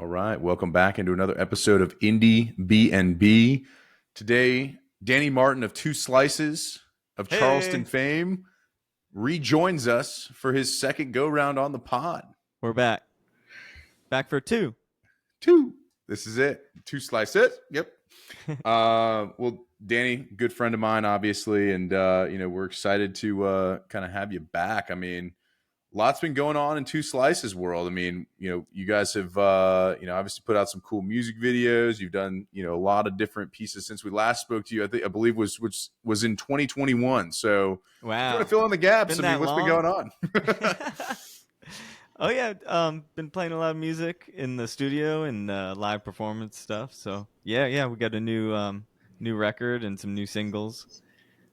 right, welcome back into another episode of Indiebnb. Today, Danny Martin of Two Slices of Charleston Hey, fame rejoins us for his second go round on the pod. we're back. Back for two. Two. This is it. Two Slices. Yep. Well, Danny, good friend of mine, obviously, and we're excited to kind of have you back. I mean, lots been going on in Two Slices world. I mean, you guys have, obviously put out some cool music videos. You've done, a lot of different pieces since we last spoke to you. I believe was in 2021. So if you want to Wow. fill in the gaps, Been I mean, that what's been long? going on? Oh yeah, been playing a lot of music in the studio and live performance stuff. So yeah, we got a new record and some new singles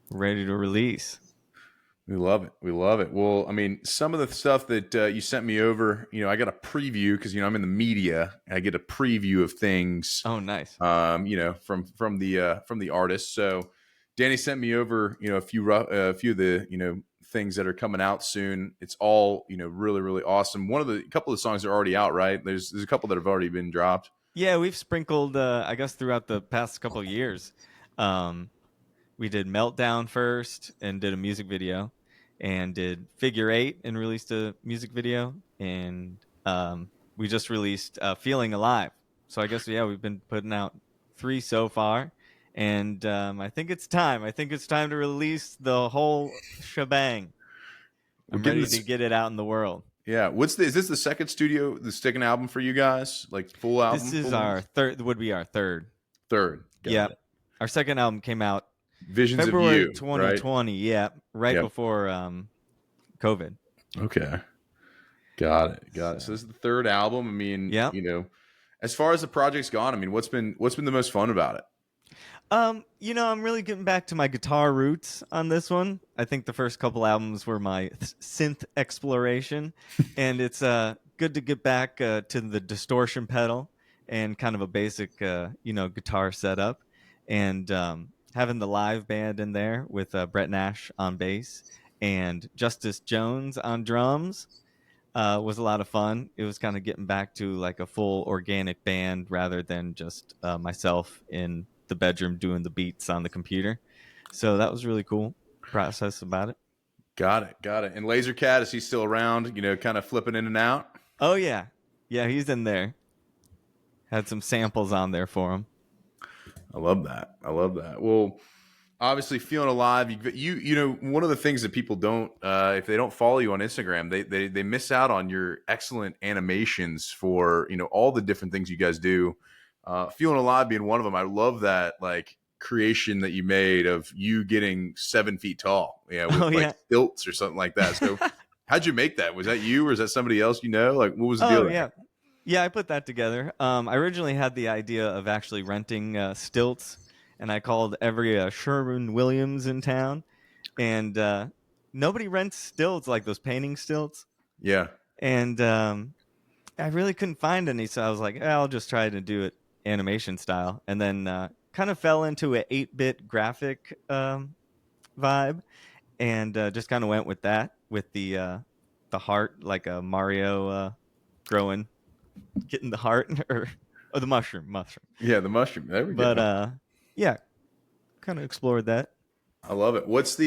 ready to release. We love it. We love it. Well, I mean, some of the stuff that you sent me over, I got a preview because I'm in the media. I get a preview of things, Oh, nice. from the artist. So, Danny sent me over, a few of the things that are coming out soon. It's all really really awesome. A couple of the songs are already out, right? There's a couple that have already been dropped. Yeah, we've sprinkled, I guess, throughout the past couple of years. Um, we did Meltdown first and did a music video, and did Figure Eight and released a music video, and we just released Feeling Alive. So I guess, yeah, we've been putting out three so far, and I think it's time. I think it's time to release the whole shebang. We're I'm getting ready this. to get it out in the world. Yeah. Is this the second album for you guys? Like full This album, is full our length? third, would be our third. Third. Got Yeah. it. Our second album came out Visions of February You, right? 2020. Yeah, right Yep. before COVID. Okay. Got it. Got it. So So, this is the third album. I mean, yeah. as far as the project's gone, I mean, what's been the most fun about it? I'm really getting back to my guitar roots on this one. I think the first couple albums were my synth exploration, and it's good to get back to the distortion pedal and kind of a basic, guitar setup, and having the live band in there with Brett Nash on bass and Justice Jones on drums. Was a lot of fun. It was kind of getting back to like a full organic band rather than just myself in the bedroom doing the beats on the computer. So that was really cool process about it. Got it. Got it. And Laser Cat, is he still around? Kind of flipping in and out. Oh yeah, yeah, he's in there. Had some samples on there for him. I love that. I love that. Well, obviously, Feeling Alive. One of the things that people don't, if they don't follow you on Instagram, they miss out on your excellent animations for all the different things you guys do. Feeling Alive being one of them. I love that like creation that you made of you getting 7 feet tall. Yeah, with Oh yeah. like stilts or something like that. So, how'd you make that? Was that you or is that somebody else? Like, what was the deal Oh there? yeah. Yeah, I put that together. I originally had the idea of actually renting stilts, and I called every Sherwin Williams in town, and nobody rents stilts like those painting stilts. Yeah. And I really couldn't find any, so I was like, I'll just try to do it animation style, and then kind of fell into a 8-bit graphic vibe, and just kind of went with that, with the heart, like a Mario growing, getting the heart, or the mushroom. Yeah. The mushroom. There we But go. yeah, kind of explored that. I love it. What's for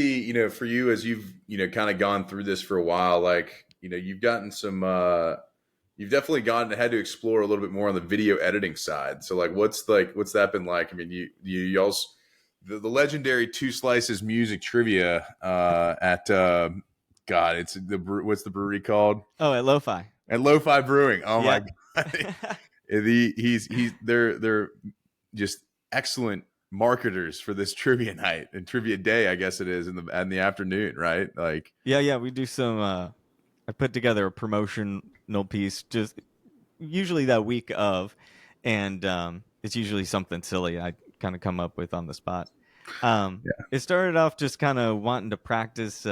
you as you've, kind of gone through this for a while, like, you've gotten some, you've definitely had to explore a little bit more on the video editing side. So what's that been like? I mean, y'all's, the legendary Two Slices music trivia, at, God, what's the brewery called? Oh, at Lo-Fi. At Lo-Fi Brewing. Oh my Yeah. God. They're just excellent marketers for this trivia night and trivia day, I guess it is in the afternoon, right? Like, Yeah, we do some. I put together a promotional piece, just usually that week of, and it's usually something silly I kind of come up with on the spot. yeah, It started off just kind of wanting to practice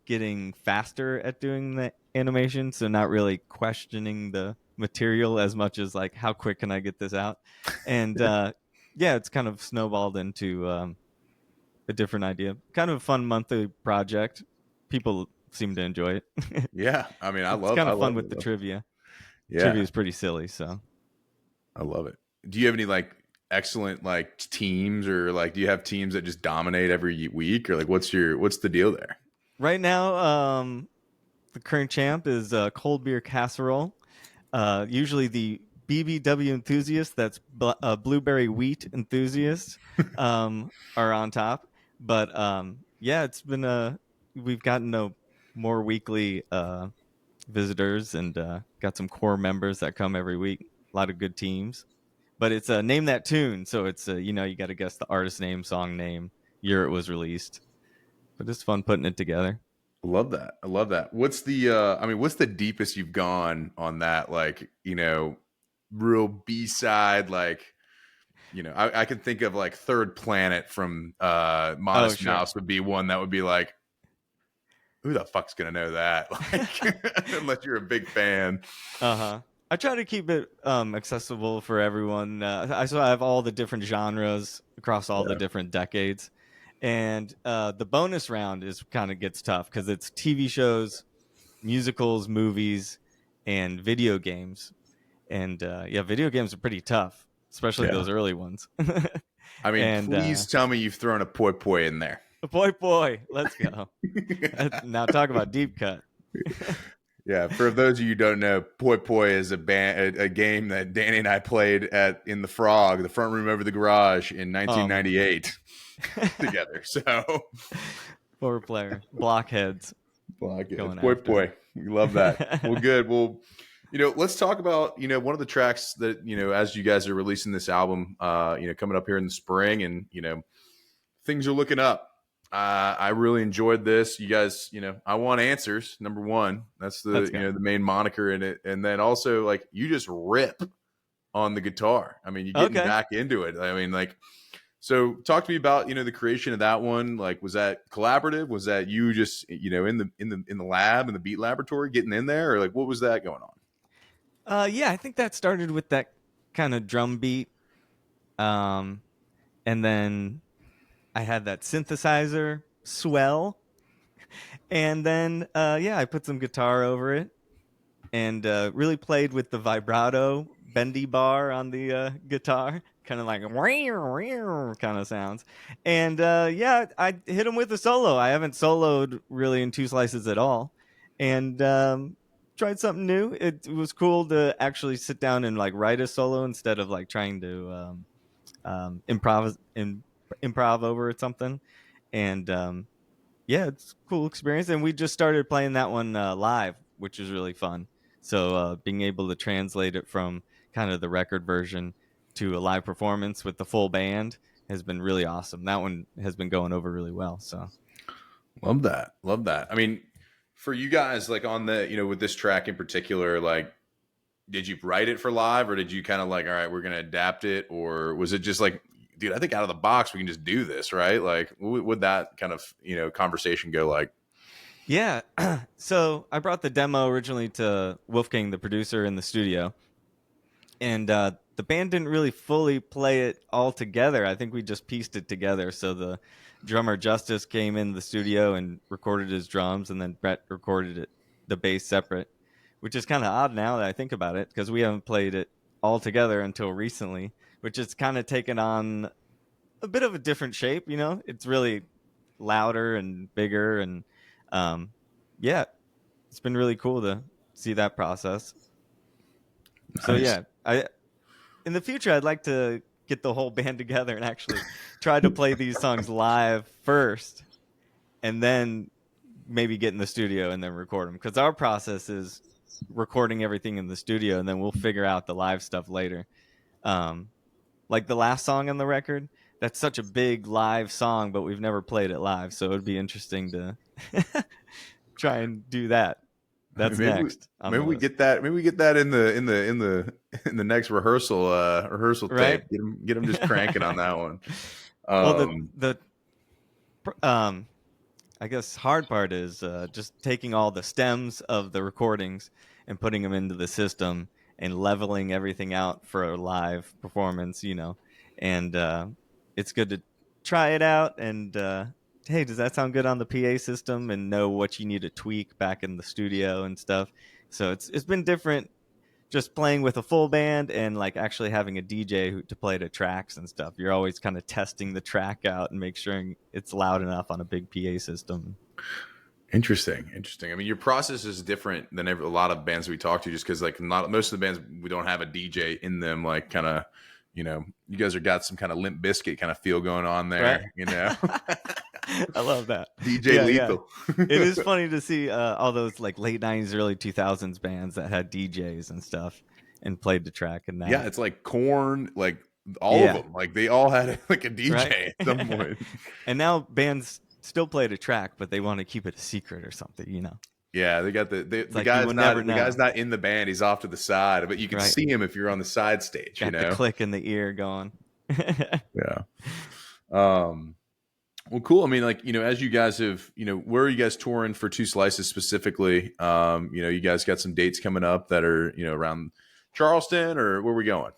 getting faster at doing the animation, so not really questioning the material as much as like how quick can I get this out, and yeah, it's kind of snowballed into a different idea. Kind of a fun monthly project. People seem to enjoy it. yeah. I mean, It's kind I of fun love with the it. trivia. Yeah, Trivia is pretty silly, so I love it. Do you have any like excellent like teams, or like do you have teams that just dominate every week, or like what's the deal there? Right now, the current champ is cold beer casserole. Usually the BBW enthusiast, that's blueberry wheat enthusiast, are on top. But yeah, it's been we've gotten more weekly visitors and got some core members that come every week. A lot of good teams. But it's name that tune, so it's you got to guess the artist name, song name, year it was released. But it's fun putting it together. I love that. I love that. What's the I mean, what's the deepest you've gone on that? Like, real B side, like, I can think of like Third Planet from Oh, Modest sure. Mouse would be one that would be like, who the fuck's gonna know that? Like, unless you're a big fan. Uh-huh. I try to keep it accessible for everyone. I have all the different genres across all the Yeah. different decades. And the bonus round is kind of gets tough because it's TV shows, musicals, movies, and video games. And yeah, video games are pretty tough, especially Yeah. those early ones. I mean, And please tell me you've thrown a poi poi in there. boy, let's go. Now talk about deep cut. Yeah, for those of you who don't know, Poi Poi is a game that Danny and I played in the Frog, the front room over the garage in Oh man. 1998 together. So, Four player blockheads well, going Poi after Poi, we love that. Well, good. Well, let's talk about one of the tracks that as you guys are releasing this album, coming up here in the spring, and things are looking up. I really enjoyed this. You guys, I want answers. Number one, that's Let's the go. the main moniker in it, and then also like you just rip on the guitar. I mean, you're getting Okay. back into it. I mean, like, so talk to me about the creation of that one. Like, was that collaborative? Was that you just in the lab in the beat laboratory getting in there, or like what was that going on? Yeah, I think that started with that kind of drum beat. Um, and then I had that synthesizer swell. And then, yeah, I put some guitar over it and really played with the vibrato bendy bar on the guitar, kind of like kind of sounds. And yeah, I hit him with a solo. I haven't soloed really in Two Slices at all, and tried something new. It was cool to actually sit down and like write a solo instead of like trying to improv over something. And yeah, it's a cool experience. And we just started playing that one live, which is really fun. So being able to translate it from kind of the record version to a live performance with the full band has been really awesome. That one has been going over really well. So Love that. Love that. I mean, for you guys, like on the with this track in particular, like did you write it for live, or did you kind of like, all right, we're gonna adapt it, or was it just like, dude, I think out of the box we can just do this, right? Like, what would that kind of conversation go like? yeah, so I brought the demo originally to Wolfgang, the producer, in the studio, and the band didn't really fully play it all together. I think we just pieced it together. So the drummer Justice came in the studio and recorded his drums, and then Brett recorded the bass separate, which is kind of odd now that I think about it because we haven't played it all together until recently, which has kind of taken on a bit of a different shape. It's really louder and bigger, and um, yeah, it's been really cool to see that process. So Nice. yeah, I in the future, I'd like to get the whole band together and actually try to play these songs live first, and then maybe get in the studio and then record them. Because our process is recording everything in the studio, and then we'll figure out the live stuff later. Um, like the last song on the record, that's such a big live song, but we've never played it live, so it'd be interesting to try and do that. I mean, That's next on maybe the we list, get that. Maybe we get that in the next rehearsal right? tape. Get them just cranking on that one. Well, the Um, the um I guess hard part is just taking all the stems of the recordings and putting them into the system and leveling everything out for a live performance. And it's good to try it out and hey, does that sound good on the PA system, and know what you need to tweak back in the studio and stuff. So it's been different just playing with a full band and like actually having a DJ to play the tracks and stuff. You're always kind of testing the track out and make sure it's loud enough on a big PA system. Interesting, interesting. I mean, your process is different than a lot of bands we talk to, just because like not most of the bands we don't have a DJ in them. Like, kind of, you guys are got some kind of Limp Bizkit kind of feel going on Right. there. I love that. DJ Lethal. It is funny to see all those like late 90s, early 2000s bands that had DJs and stuff and played the track and that. Yeah, it's like Korn, like all of them. Like they all had like a DJ Right? at some point. And now bands still play the track, but they want to keep it a secret or something. Yeah, they got the like guy's not in the band. He's off to the side, but you can Right. see him if you're on the side stage. Got the click in the ear going. Yeah. Well, cool. I mean, like, as you guys have, where are you guys touring for Two Slices specifically? You guys got some dates coming up that are, around Charleston, or where are we going?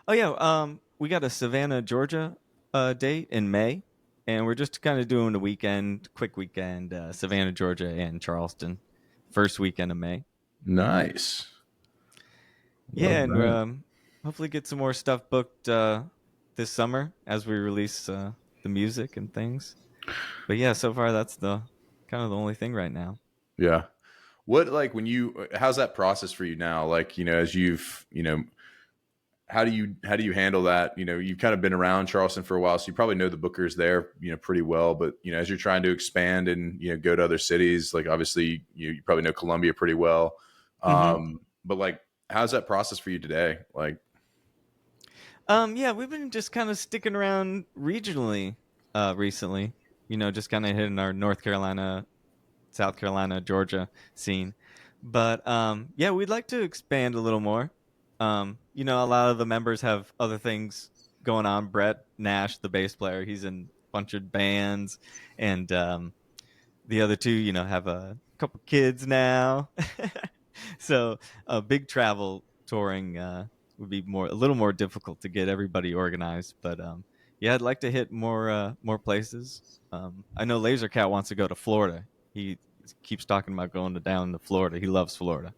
Oh yeah, we got a Savannah, Georgia date in May, and we're just kind of doing a quick weekend, Savannah, Georgia, and Charleston, first weekend of May. Nice. Yeah, and hopefully get some more stuff booked this summer as we release the music and things. But yeah, so far that's the kind of the only thing right now. Yeah. What, like, how's that process for you now? Like, as you've, how do you handle that? You've kind of been around Charleston for a while, so you probably know the bookers there, pretty well. But as you're trying to expand and go to other cities, like obviously you probably know Columbia pretty well. But like, how's that process for you today? Like, yeah, we've been just kind of sticking around regionally recently. Just kind of hitting our North Carolina, South Carolina, Georgia scene. But yeah, we'd like to expand a little more. A lot of the members have other things going on. Brett Nash, the bass player, he's in a bunch of bands, and the other two, have a couple kids now. So big travel touring would be a little more difficult to get everybody organized. But yeah, I'd like to hit more places. I know Lasercat wants to go to Florida. He keeps talking about going down to Florida. He loves Florida.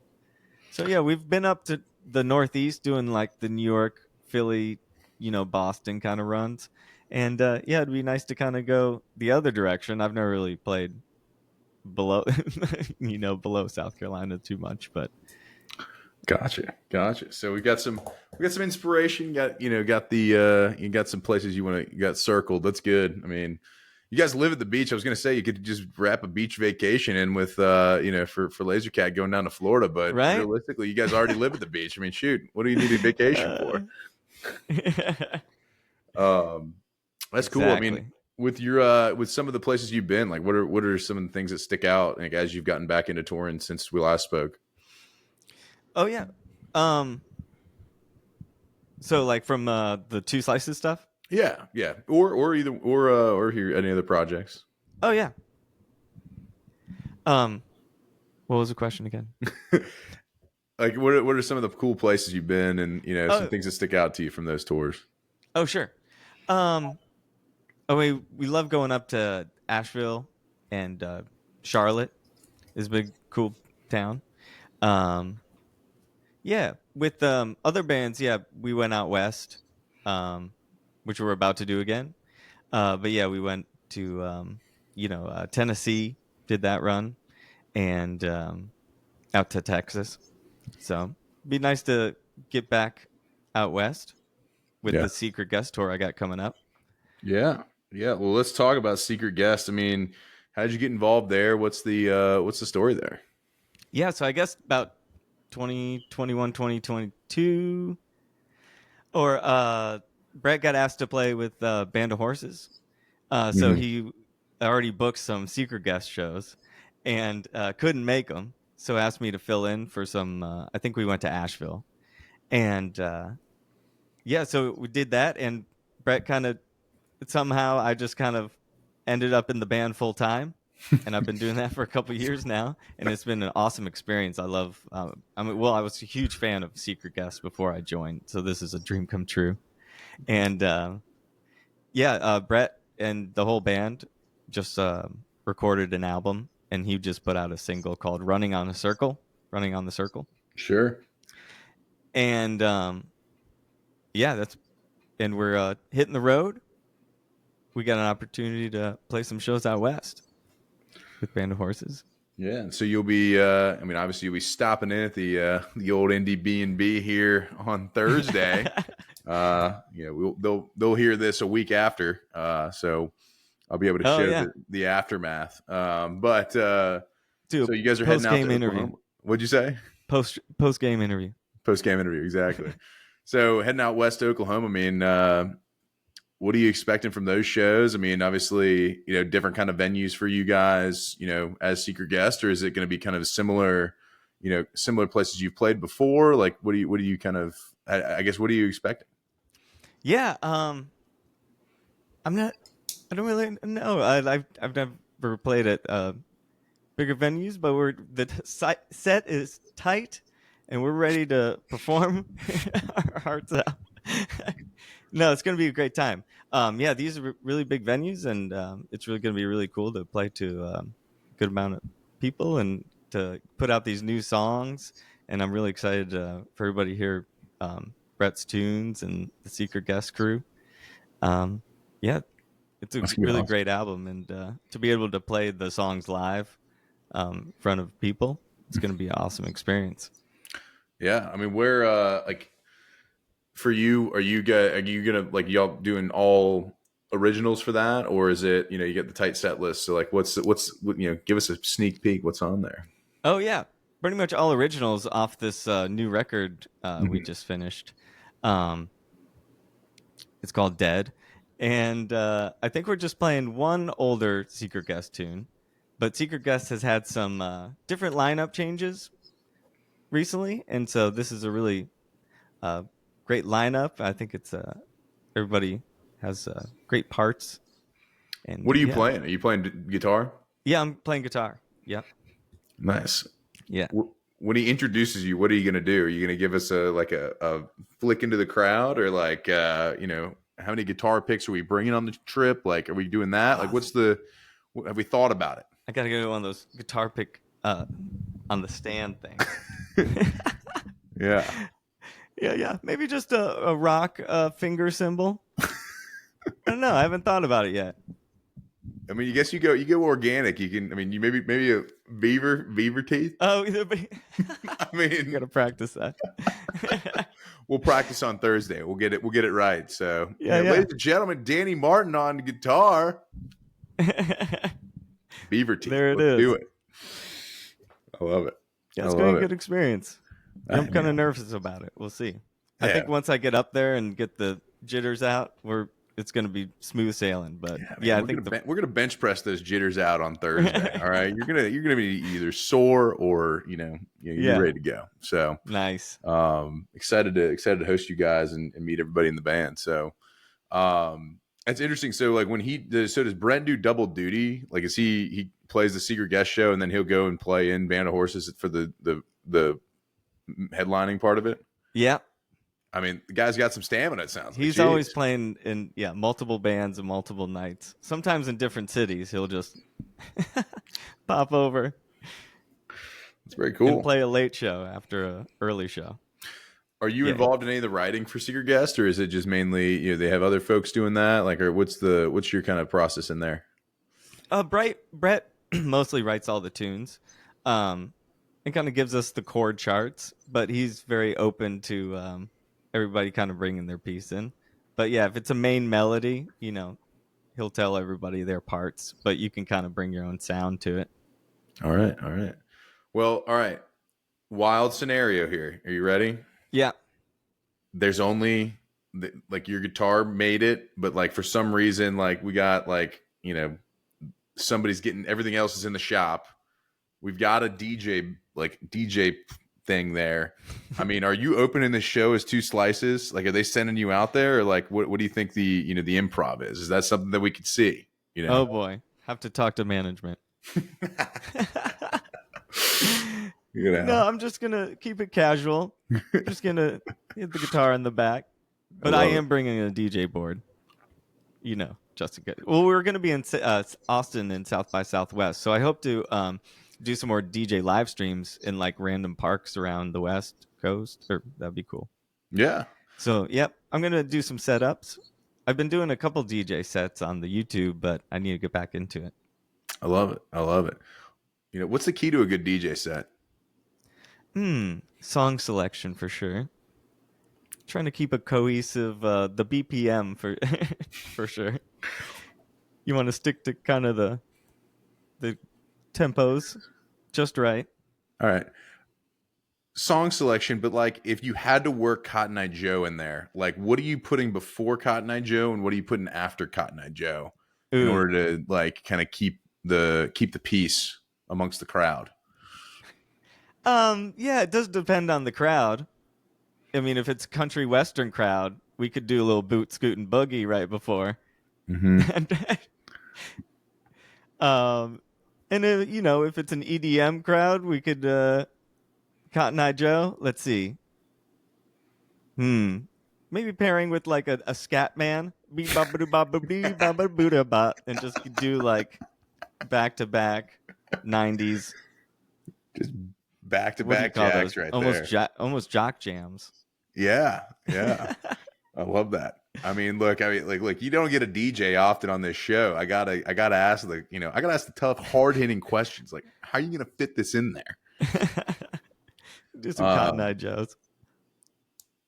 So yeah, we've been up to the Northeast doing like the New York, Philly, Boston kind of runs. And yeah, it'd be nice to kind of go the other direction. I've never really played below, below South Carolina too much, but Gotcha. So we got some inspiration. You got some places you got circled. That's good. I mean, you guys live at the beach. I was going to say you could just wrap a beach vacation in with, for Lasercat going down to Florida, but right? Realistically, you guys already live at the beach. I mean, shoot, what do you need a vacation for? That's cool. I mean, with your with some of the places you've been, like what are some of the things that stick out, like, as you've gotten back into touring since we last spoke? Oh yeah. So like from the Two Slices stuff? Yeah. Or either or here any other projects. Oh yeah. What was the question again? Like what are some of the cool places you've been, and some things that stick out to you from those tours? Oh sure. We love going up to Asheville and Charlotte is a big cool town. Yeah, with other bands, yeah, we went out west, which we're about to do again. But yeah, we went to Tennessee, did that run, and out to Texas. So it'd be nice to get back out west with the Secret Guest tour I got coming up. Yeah. Well, let's talk about Secret Guest. I mean, how did you get involved there? What's the story there? Yeah, so I guess about 2021, 2022, or Brett got asked to play with Band of Horses. So he already booked some Secret Guest shows and couldn't make them. So asked me to fill in for some, I think we went to Asheville. And yeah, so we did that. And Brett somehow I just kind of ended up in the band full time. And I've been doing that for a couple years now, and it's been an awesome experience. I love. I was a huge fan of Secret Guest before I joined, so this is a dream come true. And Brett and the whole band just recorded an album, and he just put out a single called "Running on the Circle." Running on the Circle. Sure. And yeah, and we're hitting the road. We got an opportunity to play some shows out west with Band of Horses. Yeah, so you'll be. I mean, obviously, you'll be stopping in at the old Indiebnb here on Thursday. They'll hear this a week after, so I'll be able to Oh show yeah, the aftermath. But do so you guys are a heading post out game to interview. Oklahoma. What'd you say? Post game interview. Post game interview, exactly. So heading out west to Oklahoma. I mean, what are you expecting from those shows? I mean, obviously, different kind of venues for you guys, as secret guest, or is it going to be kind of similar, similar places you've played before? Like, what do you kind of, I guess, what are you expecting? Yeah, I'm not. I don't really know. I've never played at bigger venues, but set is tight, and we're ready to perform our hearts out. No, it's going to be a great time. Yeah, these are really big venues, and it's really going to be really cool to play to a good amount of people and to put out these new songs. And I'm really excited for everybody to hear Brett's tunes and the Secret Guest crew. Yeah, it's a That's gonna be really awesome. great album, and to be able to play the songs live in front of people, it's going to be an awesome experience. Yeah, I mean, where like for you, are you gonna like y'all doing all originals for that, or is it you get the tight set list? So like, give us a sneak peek. What's on there? Oh yeah, pretty much all originals off this new record we Mhm. just finished. Um, it's called Dead, and I think we're just playing one older Secret Guest tune, but Secret Guest has had some different lineup changes recently, and so this is a really uh, great lineup. I think it's everybody has great parts, and What are you yeah, playing? Are you playing guitar? yeah, I'm playing guitar. Yep, Nice. yeah. When he introduces you, what are you going to do? Are you going to give us a flick into the crowd, or like how many guitar picks are we bringing on the trip? Like, are we doing that? Like, have we thought about I gotta go to one of those guitar pick on the stand things. it? Yeah. Yeah, yeah. Maybe just a rock finger symbol. I don't know. I haven't thought about it yet. I mean, you guess you go organic. You can. I mean, you maybe a beaver teeth. Oh, I you mean, gotta practice that. we'll practice on Thursday. We'll get it right. So, Yeah, ladies and gentlemen, Danny Martin on guitar. yeah. Beaver teeth. There it Let's do is. it. I love it. Yeah, I it's gonna love be a it. good experience. I I'm kind mean, of nervous about it. We'll see. I yeah. think once I get up there and get the jitters out, it's gonna be smooth sailing. But Yeah, yeah, man, I think we're gonna bench press those jitters out on Thursday. All right, you're gonna be either sore or you're yeah, ready to go. So nice. excited to host you guys and meet everybody in the band. So it's interesting. So like does Brent do double duty? Like is he plays the secret guest show and then he'll go and play in Band of Horses for the headlining part of it? Yeah, I mean, the guy's got some stamina. It sounds like. he's Jeez. always playing in multiple bands and multiple nights. Sometimes in different cities, he'll just pop over It's very and cool. play a late show after a early show. Are you Yeah. involved in any of the writing for Secret Guest, or is it just mainly they have other folks doing that? Like, or what's your kind of process in there? Brett mostly writes all the tunes, and kind of gives us the chord charts. But he's very open to everybody kind of bringing their piece in. But yeah, if it's a main melody, he'll tell everybody their parts, but you can kind of bring your own sound to it. All right, all right. Well, all right. Wild scenario here. Are you ready? Yeah. There's only like your guitar made it, but like for some reason, like we got like somebody's getting everything else is in the shop. We've got a DJ thing there. I mean, are you opening the show as two slices? Like, are they sending you out there, or like, what do you think the improv is? Is that something that we could see? Oh boy, have to talk to management. No, I'm just gonna keep it casual. Just gonna hit the guitar in the back, but I am bringing a DJ board. Just in case. Well, we're gonna be in Austin in South by Southwest, so I hope to do some more DJ live streams in like random parks around the West Coast, or that'd be cool. Yeah, So, yep, I'm gonna do some setups. I've been doing a couple DJ sets on the YouTube, but I need to get back into it. I love it. I love it. What's the key to a good DJ set? Song selection for sure. Trying to keep a cohesive the BPM for for sure. You want to stick to kind of the tempos just right. All right. Song selection, but like if you had to work Cotton Eye Joe in there, like what are you putting before Cotton Eye Joe and what are you putting after Cotton Eye Joe in Ooh. order to like kind of keep the peace amongst the crowd? Yeah, it does depend on the crowd. I mean, if it's a country western crowd, we could do a little boot scoot and boogie right before. Mm-hmm. And if it's an EDM crowd, we could Cotton Eye Joe. Let's see. Maybe pairing with like a scat man, and just do like back to back 90s. Just back to What do you back call jacks those? right Almost there. almost jock jams. Yeah, yeah. I love that. I mean, look, you don't get a DJ often on this show. I gotta ask the tough, hard hitting questions. Like, how are you gonna fit this in there? Do some Cotton Eye Joes.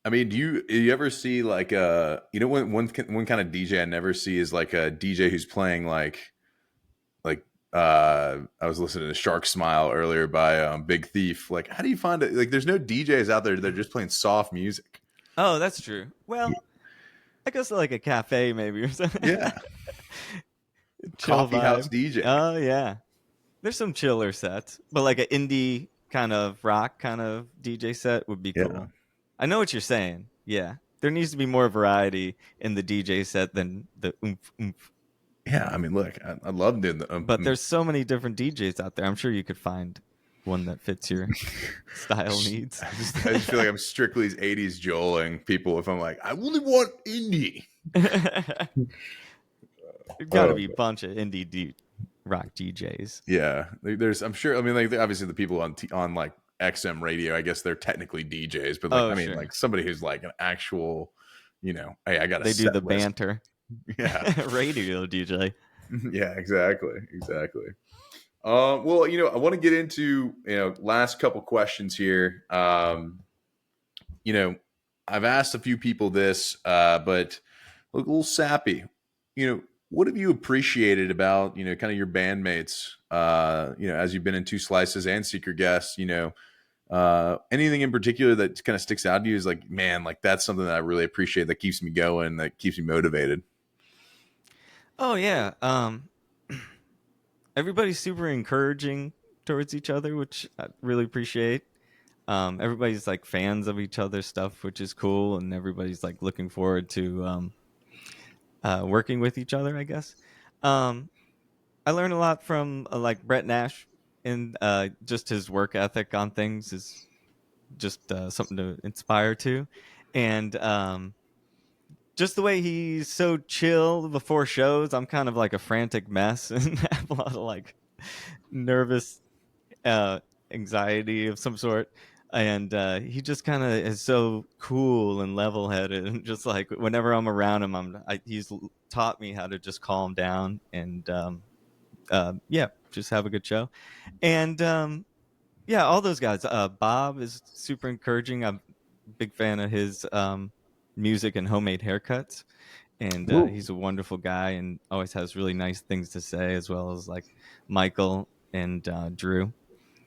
I mean, do you ever see like one kind of DJ I never see is like a DJ who's playing like I was listening to Shark Smile earlier by Big Thief. Like, how do you find it? Like, there's no DJs out there that are just playing soft music. Oh, that's true. Well, I guess like a cafe maybe or something. Yeah. Chill Coffee vibe. house DJ. Oh yeah, there's some chiller sets, but like an indie kind of rock kind of DJ set would be cool. Yeah. I know what you're saying. Yeah, there needs to be more variety in the DJ set than the oomph oomph. Yeah, I mean, look, I love doing the. But there's so many different DJs out there. I'm sure you could find one that fits your style needs. I just feel like I'm strictly 80s joeling people if I'm like, I only want indie. There's got to be a bunch of indie rock DJs. Yeah, I'm sure. I mean, like obviously the people on like XM radio, I guess they're technically DJs, but like sure. like somebody who's like an actual, hey, I got. They do the list. banter. Yeah, radio DJ. Yeah, exactly. Well, I want to get into last couple questions here. I've asked a few people this, but look a little sappy. What have you appreciated about kind of your bandmates? As you've been in Two Slices and Secret Guest, anything in particular that kind of sticks out to you is like, man, like that's something that I really appreciate that keeps me going, that keeps me motivated. Oh yeah. Everybody's super encouraging towards each other, which I really appreciate. Everybody's like fans of each other's stuff, which is cool, and everybody's like looking forward to working with each other, I guess. I learned a lot from like Brett Nash, and just his work ethic on things is just something to inspire to, and just the way he's so chill before shows. I'm kind of like a frantic mess and have a lot of like nervous anxiety of some sort. And he just kind of is so cool and level-headed, and just like whenever I'm around him, he's taught me how to just calm down and just have a good show. And all those guys. Bob is super encouraging. I'm a big fan of his music and homemade haircuts, and he's a wonderful guy and always has really nice things to say, as well as like Michael and Drew.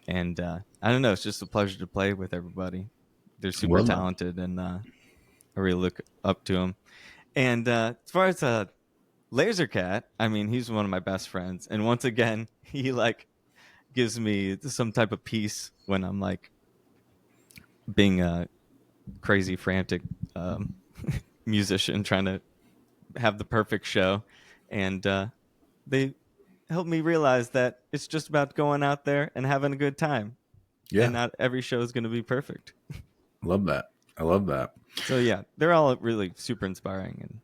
And I don't know, it's just a pleasure to play with everybody. They're super talented, and I really look up to them. And as far as Lasercat, I mean, he's one of my best friends, and once again, he like gives me some type of peace when I'm like being a crazy frantic musician trying to have the perfect show. And they help me realize that it's just about going out there and having a good time. Yeah, and not every show is going to be perfect. I love that. So yeah, they're all really super inspiring, and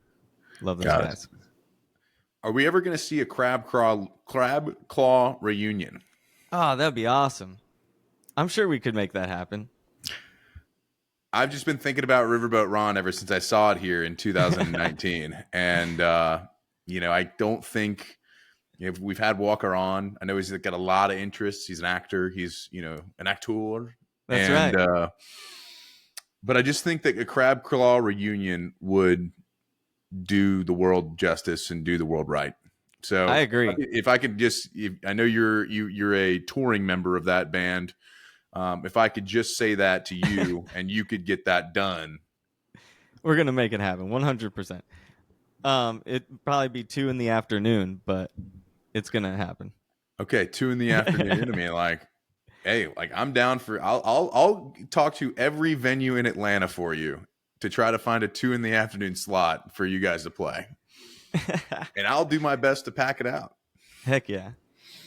love those guys. Are we ever going to see a crab claw reunion? Oh, that'd be awesome. I'm sure we could make that happen. I've just been thinking about Riverboat Ron ever since I saw it here in 2019. And, I don't think we've had Walker on. I know he's got a lot of interests. He's an actor. He's, an actor. That's right. But I just think that a Crab Claw reunion would do the world justice and do the world right. So I agree. If I could I know you're a touring member of that band. If I could just say that to you and you could get that done. We're going to make it happen. 100%. It'd probably be 2 p.m, but it's going to happen. Okay. 2 p.m. I mean, hey, I'm down for, I'll talk to every venue in Atlanta for you to try to find a 2 p.m. slot for you guys to play. And I'll do my best to pack it out. Heck yeah.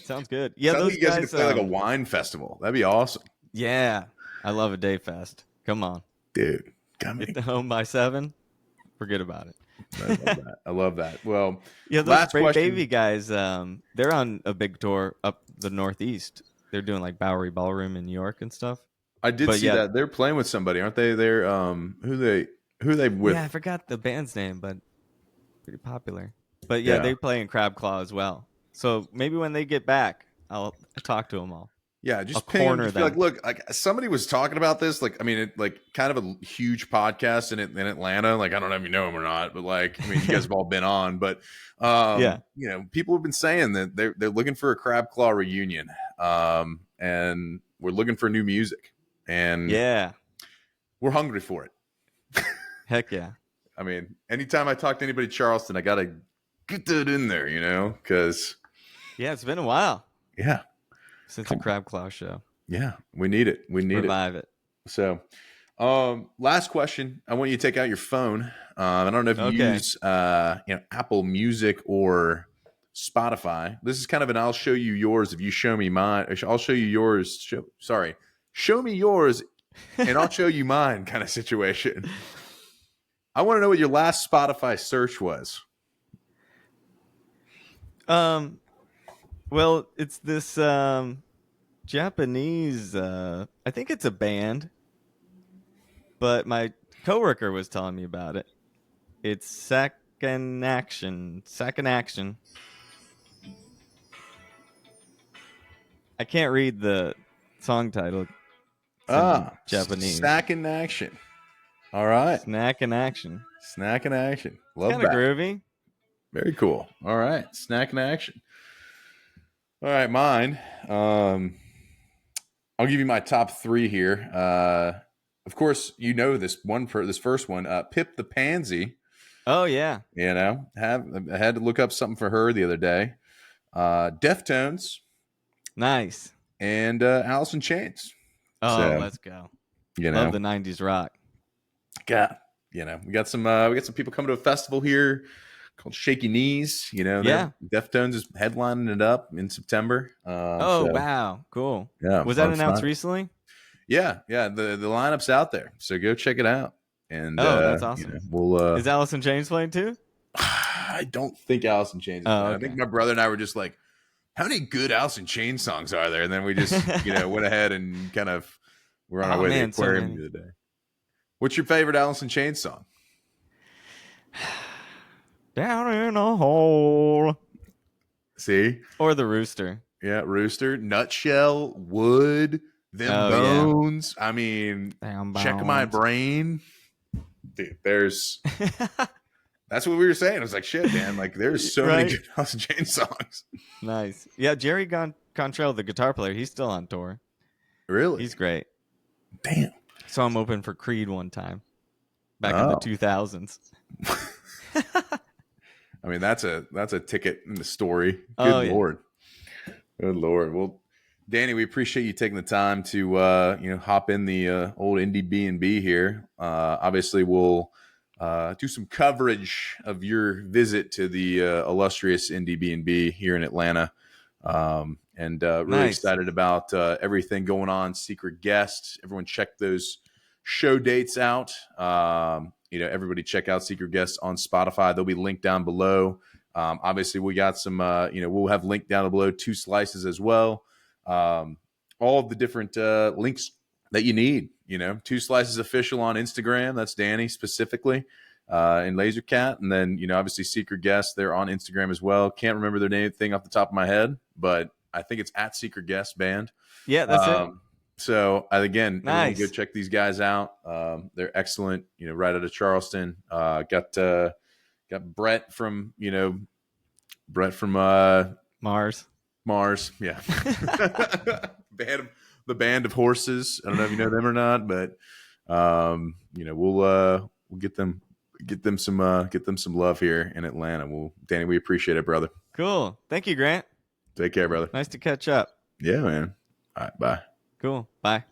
Sounds good. Yeah, Sounds those like you guys guys could play like a wine festival. That'd be awesome. Yeah. I love a day fest. Come on. Dude, got me. Get home by 7. Forget about it. I love that. I love that. Well, yeah, those last Great question. Baby guys, they're on a big tour up the Northeast. They're doing like Bowery Ballroom in New York and stuff. I did see that. They're playing with somebody, aren't they? They're who are they with? Yeah, I forgot the band's name, but pretty popular. But yeah, they play in Crab Claw as well. So maybe when they get back, I'll talk to them all. Yeah, just corner them. Look, somebody was talking about this. Kind of a huge podcast in Atlanta. I don't know if you know them or not, but you guys have all been on. But people have been saying that they're looking for a Crab Claw reunion, and we're looking for new music, and we're hungry for it. Heck yeah! I mean, anytime I talk to anybody Charleston, I gotta get that in there, because it's been a while. Yeah. Since a Crab Claw show. Yeah, we need it. We need Revive it. So, last question. I want you to take out your phone. I don't know if you use Apple Music or Spotify. This is kind of an I'll show you yours if you show me mine. I'll show you yours. Show me yours and I'll show you mine kind of situation. I want to know what your last Spotify search was. Well, it's this Japanese, I think it's a band, but my coworker was telling me about it. It's Second Action. I can't read the song title. It's Japanese. Snack in Action. All right. Snack in Action. Love that. Kind of groovy. Very cool. All right. Snack in Action. All right, mine. I'll give you my top 3 here. Of course, this first one, Pip the Pansy. Oh yeah. I had to look up something for her the other day. Deftones. Nice. And Alice in Chains. Oh, let's go. Love the 90s rock. Yeah. We got some people coming to a festival here called Shaky Knees. Deftones is headlining it up in September. Wow, cool. Yeah, was that announced recently? Yeah. The lineup's out there, so go check it out. And that's awesome. Is Alice in Chains playing too? I don't think Alice in Chains. I think my brother and I were just like, how many good Alice in Chains songs are there? And then we just went ahead and kind of we're on our way to the aquarium the other day. What's your favorite Alice in Chains song? Down in a hole. See? Or the Rooster. Yeah, Rooster. Nutshell. Wood. Them Bones. Yeah. I mean, Check My Brain. Dude, there's... That's what we were saying. I was like, shit, man. There's so many good Alice in Chains songs. Nice. Yeah, Jerry Cantrell, the guitar player, he's still on tour. Really? He's great. Damn. Saw him open for Creed one time. Back in the 2000s. I mean, that's a ticket in the story. Good Lord. Good Lord. Well, Danny, we appreciate you taking the time to hop in the old Indiebnb here. Obviously, we'll do some coverage of your visit to the illustrious Indiebnb here in Atlanta. And really excited about everything going on. Secret guests. Everyone check those show dates out. Everybody check out Secret Guests on Spotify. They'll be linked down below. Obviously, we got some, we'll have linked down below 2 Slices as well. all of the different links that you need. Two Slices Official on Instagram. That's Danny specifically, and Lasercat. And then, obviously Secret Guest. They're on Instagram as well. Can't remember their name thing off the top of my head, but I think it's at Secret Guest Band. Yeah, that's it. So again, everyone go Nice. check these guys out. They're excellent. Right out of Charleston. Got Brett from Mars. Mars. Yeah. The band of horses. I don't know if you know them or not, but we'll get them some love here in Atlanta. Danny, we appreciate it, brother. Cool. Thank you, Grant. Take care, brother. Nice to catch up. Yeah, man. All right, bye. Cool. Bye.